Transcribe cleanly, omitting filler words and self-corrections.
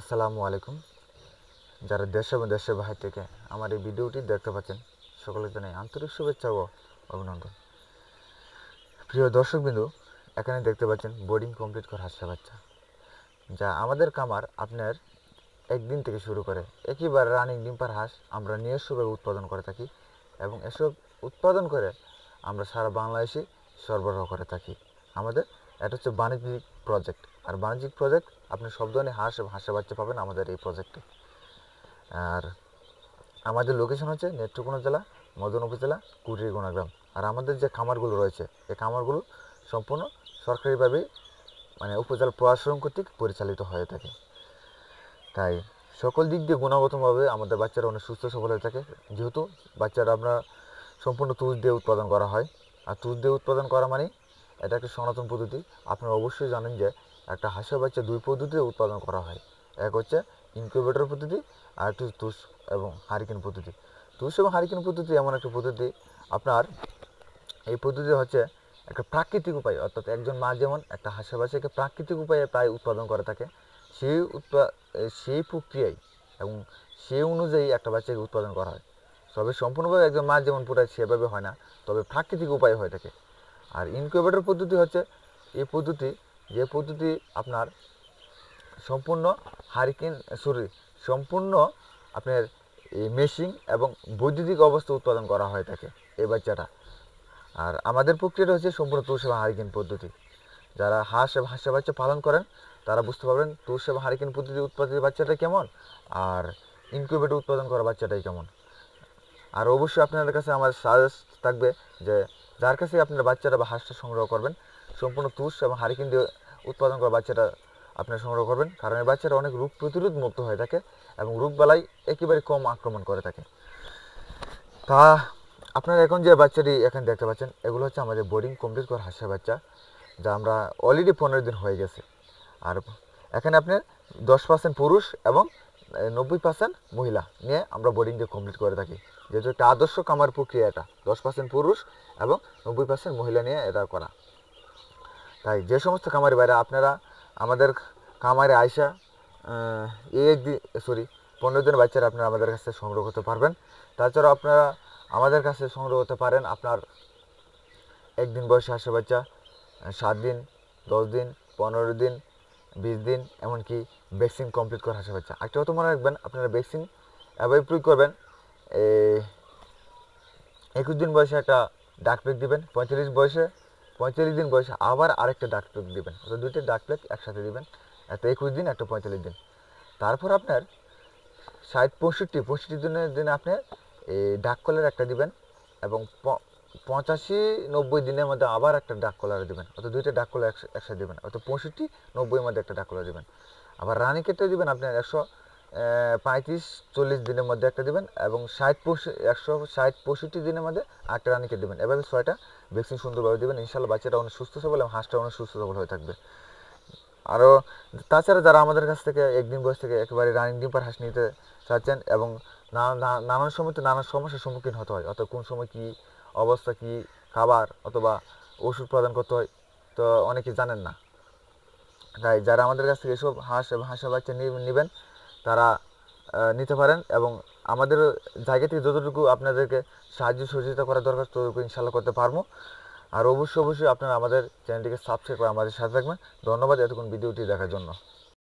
আসসালামু আলাইকুম। যারা দেশ এবং দেশের বাহির থেকে আমার এই ভিডিওটি দেখতে পাচ্ছেন, সকলের জানাই আন্তরিক শুভেচ্ছা ও অভিনন্দন। প্রিয় দর্শকবিন্দু, এখানে দেখতে পাচ্ছেন বোর্ডিং কমপ্লিট করা হাঁসের বাচ্চা, যা আমাদের কামার আপনার একদিন থেকে শুরু করে একইবার রানিং ডিম পার হাঁস আমরা নিজস্বভাবে উৎপাদন করে থাকি এবং এসব উৎপাদন করে আমরা সারা বাংলাদেশে সরবরাহ করে থাকি। আমাদের এটা হচ্ছে বাণিজ্যিক প্রজেক্ট, আর বাণিজ্যিক প্রজেক্ট আপনি সব ধরনের হাঁস এবং হাঁসের বাচ্চা পাবেন আমাদের এই প্রজেক্টে। আর আমাদের লোকেশন হচ্ছে নেত্রকোনা জেলা, মদন উপজেলা, কুটিরগোনা গ্রাম। আর আমাদের যে খামারগুলো রয়েছে, এই খামারগুলো সম্পূর্ণ সরকারিভাবে উপজেলা প্রশাসন কর্তৃক পরিচালিত হয়ে থাকে। তাই সকল দিক দিয়ে গুণগতভাবে আমাদের বাচ্চারা অনেক সুস্থ সবল হয়ে থাকে, যেহেতু বাচ্চারা আমরা সম্পূর্ণ তুষ দিয়ে উৎপাদন করা হয়। আর তুষ দিয়ে উৎপাদন করা মানে এটা একটা সনাতন পদ্ধতি। আপনারা অবশ্যই জানেন যে একটা হাঁসের বাচ্চা দুই পদ্ধতিতে উৎপাদন করা হয়। এক হচ্ছে ইনকিউবেটর পদ্ধতি, আর একটি তুষ এবং হারিকেন পদ্ধতি। তুষ এবং হারিকেন পদ্ধতি এমন একটা পদ্ধতি, আপনার এই পদ্ধতি হচ্ছে একটা প্রাকৃতিক উপায়, অর্থাৎ একজন মা যেমন একটা হাঁসের বাচ্চাকে প্রাকৃতিক উপায়ে প্রায় উৎপাদন করে থাকে, সেই সেই প্রক্রিয়ায় এবং সেই অনুযায়ী একটা বাচ্চাকে উৎপাদন করা হয়। তবে সম্পূর্ণভাবে একজন মা যেমন পুরায় সেভাবে হয় না, তবে প্রাকৃতিক উপায় হয়ে থাকে। আর ইনকিউবেটর পদ্ধতি হচ্ছে এই পদ্ধতি, যে পদ্ধতি আপনার সম্পূর্ণ সম্পূর্ণ আপনার এই মেশিন এবং বৈদ্যুতিক অবস্থা উৎপাদন করা হয়ে থাকে এই বাচ্চাটা। আর আমাদের প্রক্রিয়াটা হচ্ছে সম্পূর্ণ তুষ এবং হারিকেন পদ্ধতি। যারা হাঁস এবং হাঁসের বাচ্চা পালন করেন তারা বুঝতে পারবেন তুষ এবং হারিকেন পদ্ধতি উৎপাদিত বাচ্চাটা কেমন আর ইনকিউবেটর উৎপাদন করা বাচ্চাটাই কেমন। আর অবশ্যই আপনাদের কাছে আমার সাজেস্ট থাকবে যে যার কাছে আপনারা বাচ্চাটা বা হাঁসটা সংগ্রহ করবেন, সম্পূর্ণ তুষ এবং হারিকেন দিয়ে উৎপাদন করা বাচ্চাটা আপনারা সংগ্রহ করবেন, কারণ এই বাচ্চারা অনেক রোগ প্রতিরোধ মুক্ত হয়ে থাকে এবং রোগবালাই একেবারে কম আক্রমণ করে থাকে। তা আপনারা এখন যে বাচ্চাটি এখানে দেখতে পাচ্ছেন, এগুলো হচ্ছে আমাদের বোর্ডিং কমপ্লিট করা হাঁসের বাচ্চা, যা আমরা অলরেডি 15 দিন হয়ে গেছে। আর এখানে আপনার 10% পুরুষ এবং 90% মহিলা নিয়ে আমরা বোর্ডিংটা কমপ্লিট করে থাকি, যেহেতু একটা আদর্শ কামার প্রক্রিয়া। এটা 10% পুরুষ এবং 90% মহিলা নিয়ে এটা করা। তাই যে সমস্ত কামারি বাইরে আপনারা আমাদের কামারে আইসা এই 15 দিনের বাচ্চারা আপনারা আমাদের কাছে সংগ্রহ করতে পারবেন। তাছাড়াও আপনারা আমাদের কাছে সংগ্রহ করতে পারেন আপনার একদিন বয়সে হাঁসের বাচ্চা, 7 দিন, 10 দিন, 15 দিন, 20 দিন, এমনকি ভ্যাকসিন কমপ্লিট করা হাঁসের বাচ্চা। একটা কথা মনে রাখবেন, আপনারা ভ্যাকসিন এভাবে প্রয়োগ করবেন। 21 দিন বয়সে একটা ডাক প্লেক দিবেন, 45 দিন বয়সে আবার আরেকটা ডাক প্লেক দিবেন, অর্থাৎ দুইটা ডাক প্লেক একসাথে দিবেন, একটা 21 দিন, একটা 45 দিন। তারপর আপনার 65 দিনের দিনে আপনি এই ডাক কলার একটা দিবেন এবং 85-90 দিনের মধ্যে আবার একটা ডাক কলার দিবেন, অর্থাৎ দুইটা ডাক কলার একসাথে দিবেন, অর্থাৎ 65-90 মধ্যে একটা ডাক কলার দিবেন। আবার রানী ক্ষেত্রে দিবেন আপনার 135-40 দিনের মধ্যে একটা দিবেন এবং 160-65 দিনের মধ্যে একটা রানীকে দিবেন। এভাবে 6টা ভ্যাকসিন সুন্দরভাবে দিবেন, ইনশাল্লাহ বাচ্চাটা অনেক সুস্থ সবল এবং হাঁসটা অনেক সুস্থ সবল হয়ে থাকবে। আরও তাছাড়া যারা আমাদের কাছ থেকে একদিন বয়স থেকে একেবারে রানিং ডিম পার হাঁস নিতে চাচ্ছেন এবং নানান সময় তো নানান সমস্যার সম্মুখীন হতে হয়, অর্থাৎ কোন সময় কী অবস্থা, কী খাবার অথবা ওষুধ প্রদান করতে হয়, তো অনেকে জানেন না। তাই যারা আমাদের কাছ থেকে এসব হাঁস এবং হাঁসের বাচ্চা নেবেন তারা নিতে পারেন এবং আমাদের জায়গা থেকে যতটুকু আপনাদেরকে সাহায্য সহযোগিতা করা দরকার ততটুকু ইনশাল্লাহ করতে পারবো। আর অবশ্যই আপনারা আমাদের চ্যানেলটিকে সাবস্ক্রাইব করে আমাদের সাথে থাকবেন। ধন্যবাদ এতক্ষণ ভিডিওটি দেখার জন্য।